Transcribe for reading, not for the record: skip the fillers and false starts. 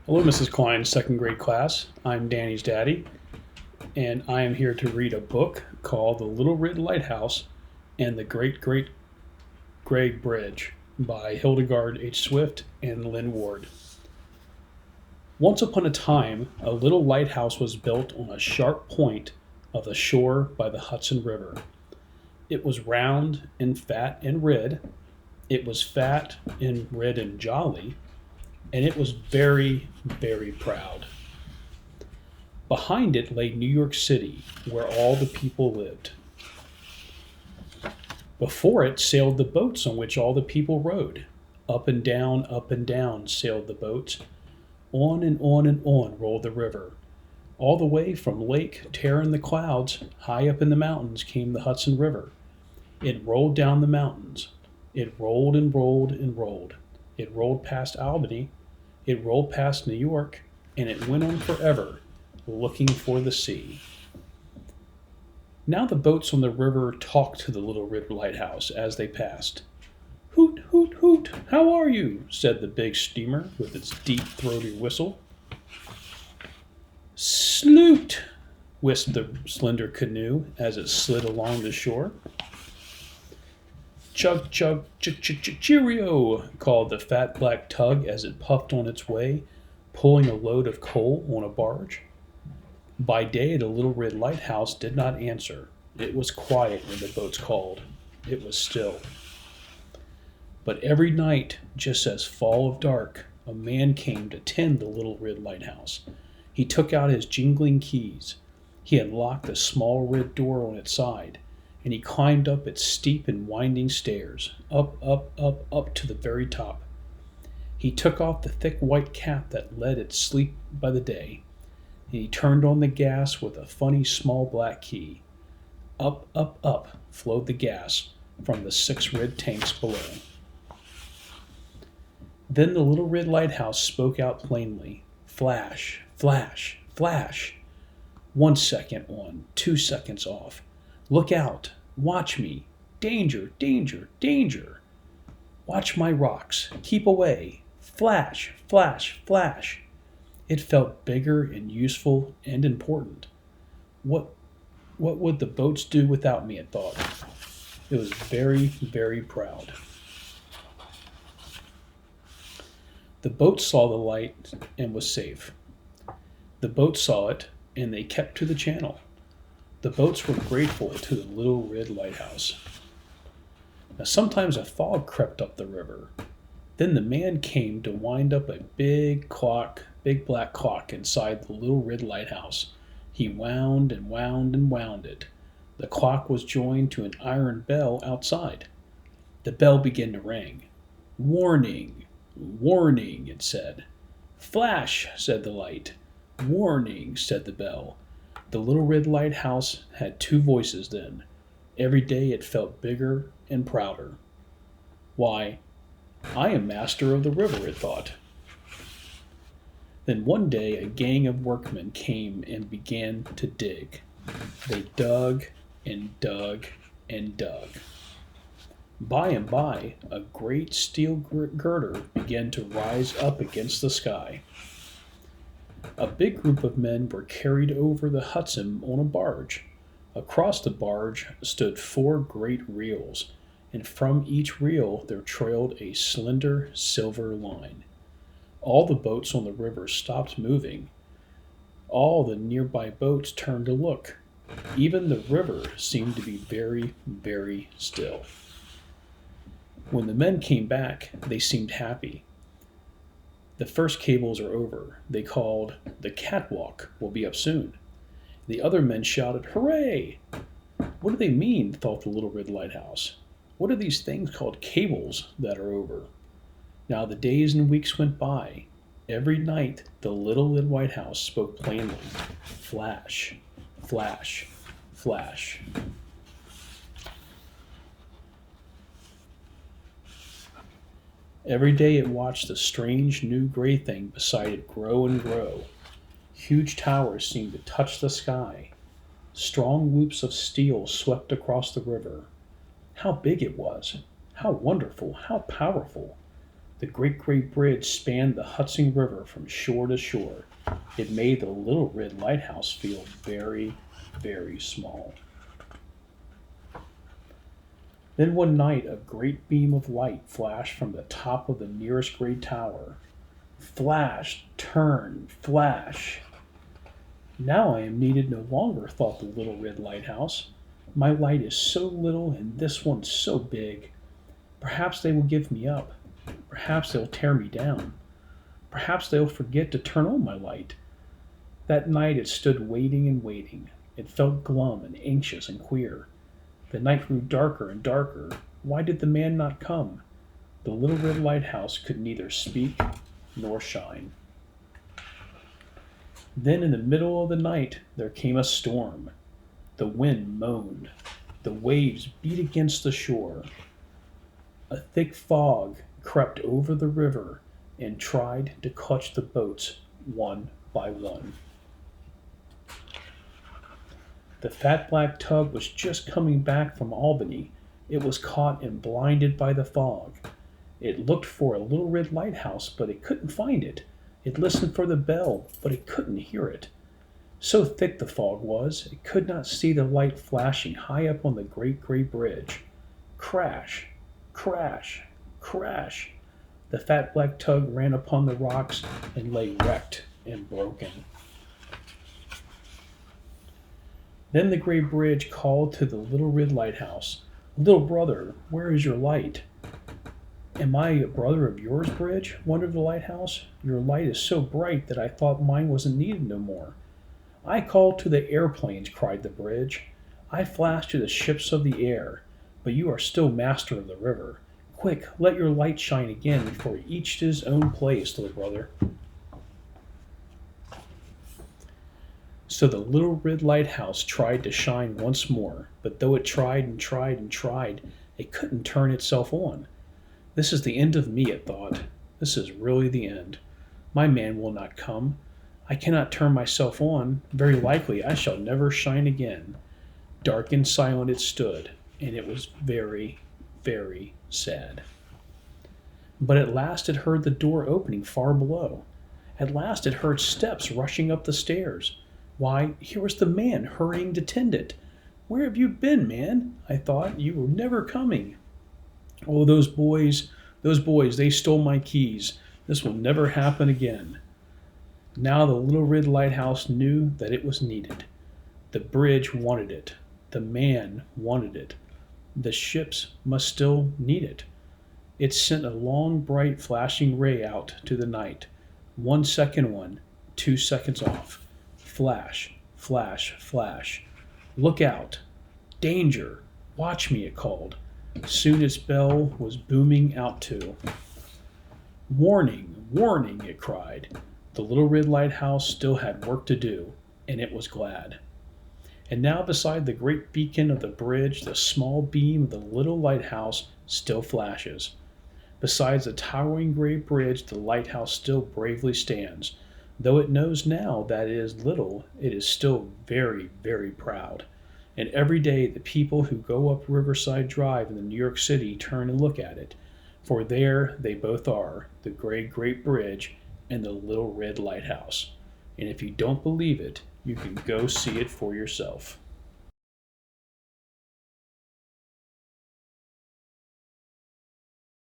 Hello, Mrs. Klein's second grade class. I'm Danny's daddy, and I am here to read a book called The Little Red Lighthouse and the Great Great Grey Bridge by Hildegard H. Swift and Lynn Ward. Once upon a time, a little lighthouse was built on a sharp point of the shore by the Hudson River. It was round and fat and red. It was fat and red and jolly, and it was very, very proud. Behind it lay New York City, where all the people lived. Before it sailed the boats on which all the people rode. Up and down sailed the boats. On and on rolled the river. All the way from Lake Terror in the clouds, high up in the mountains, came the Hudson River. It rolled down the mountains. It rolled and rolled and rolled. It rolled past Albany. It rolled past New York, and it went on forever, looking for the sea. Now the boats on the river talked to the little red lighthouse as they passed. Hoot, hoot, hoot, how are you? Said the big steamer with its deep throaty whistle. Sloot, whisked the slender canoe as it slid along the shore. Chug, chug, cheerio, called the fat black tug as it puffed on its way, pulling a load of coal on a barge. By day, the little red lighthouse did not answer. It was quiet when the boats called. It was still. But every night, just as fall of dark, a man came to tend the little red lighthouse. He took out his jingling keys. He unlocked the small red door on its side, and he climbed up its steep and winding stairs, up to the very top. He took off the thick white cap that led it sleep by the day, and he turned on the gas with a funny small black key. Up flowed the gas from the 6 red tanks below. Then the little red lighthouse spoke out plainly. Flash, flash, flash. 1 second on, 2 seconds off. Look out, watch me. Danger, danger, danger. Watch my rocks. Keep away. Flash, flash, flash. It felt bigger and useful and important. What would the boats do without me, it thought. It was very, very proud. The boat saw the light and was safe. The boat saw it, and they kept to the channel. The boats were grateful to the little red lighthouse. Now sometimes a fog crept up the river. Then the man came to wind up a big black clock inside the little red lighthouse. He wound and wound and wound it. The clock was joined to an iron bell outside. The bell began to ring. Warning, warning, it said. Flash, said the light. Warning, said the bell. The little red lighthouse had 2 voices then. Every day it felt bigger and prouder. Why, I am master of the river, it thought. Then one day a gang of workmen came and began to dig. They dug and dug and dug. By and by, a great steel girder began to rise up against the sky. A big group of men were carried over the Hudson on a barge. Across the barge stood 4 great reels, and from each reel there trailed a slender silver line. All the boats on the river stopped moving. All the nearby boats turned to look. Even the river seemed to be very, very still. When the men came back, they seemed happy. The first cables are over, they called. The catwalk will be up soon. The other men shouted, Hooray! What do they mean, thought the little red lighthouse. What are these things called cables that are over? Now the days and weeks went by. Every night the little red lighthouse spoke plainly. Flash, flash, flash. Every day it watched the strange new gray thing beside it grow and grow. Huge towers seemed to touch the sky. Strong loops of steel swept across the river. How big it was! How wonderful! How powerful! The great gray bridge spanned the Hudson River from shore to shore. It made the little red lighthouse feel very, very small. Then one night a great beam of light flashed from the top of the nearest great tower. Flash, turn, flash. Now I am needed no longer, thought the little red lighthouse. My light is so little and this one so big. Perhaps they will give me up. Perhaps they'll tear me down. Perhaps they'll forget to turn on my light. That night it stood waiting and waiting. It felt glum and anxious and queer. The night grew darker and darker. Why did the man not come? The little red lighthouse could neither speak nor shine. Then in the middle of the night there came a storm. The wind moaned. The waves beat against the shore. A thick fog crept over the river and tried to clutch the boats one by one. The fat black tug was just coming back from Albany. It was caught and blinded by the fog. It looked for a little red lighthouse, but it couldn't find it. It listened for the bell, but it couldn't hear it. So thick the fog was, it could not see the light flashing high up on the great gray bridge. Crash, crash, crash. The fat black tug ran upon the rocks and lay wrecked and broken. Then the gray bridge called to the little red lighthouse. Little brother, where is your light? Am I a brother of yours, Bridge? Wondered the lighthouse. Your light is so bright that I thought mine wasn't needed no more. I called to the airplanes, cried the bridge. I flashed to the ships of the air, but you are still master of the river. Quick, let your light shine again, for each to his own place, little brother. So the little red lighthouse tried to shine once more, but though it tried and tried and tried, it couldn't turn itself on. This is the end of me, it thought. This is really the end. My man will not come. I cannot turn myself on. Very likely I shall never shine again. Dark and silent it stood, and it was very, very sad. But at last it heard the door opening far below. At last it heard steps rushing up the stairs. Why, here was the man hurrying to tend it. Where have you been, man? I thought. You were never coming. Oh, those boys, they stole my keys. This will never happen again. Now the little red lighthouse knew that it was needed. The bridge wanted it. The man wanted it. The ships must still need it. It sent a long, bright, flashing ray out to the night. 1 second on, 2 seconds off. Flash, flash, flash. Look out. Danger. Watch me, it called. Soon its bell was booming out too. Warning, warning, it cried. The little red lighthouse still had work to do, and it was glad. And now beside the great beacon of the bridge, the small beam of the little lighthouse still flashes. Besides the towering gray bridge, the lighthouse still bravely stands. Though it knows now that it is little, it is still very, very proud. And every day the people who go up Riverside Drive in New York City turn and look at it. For there they both are, the great bridge and the little red lighthouse. And if you don't believe it, you can go see it for yourself.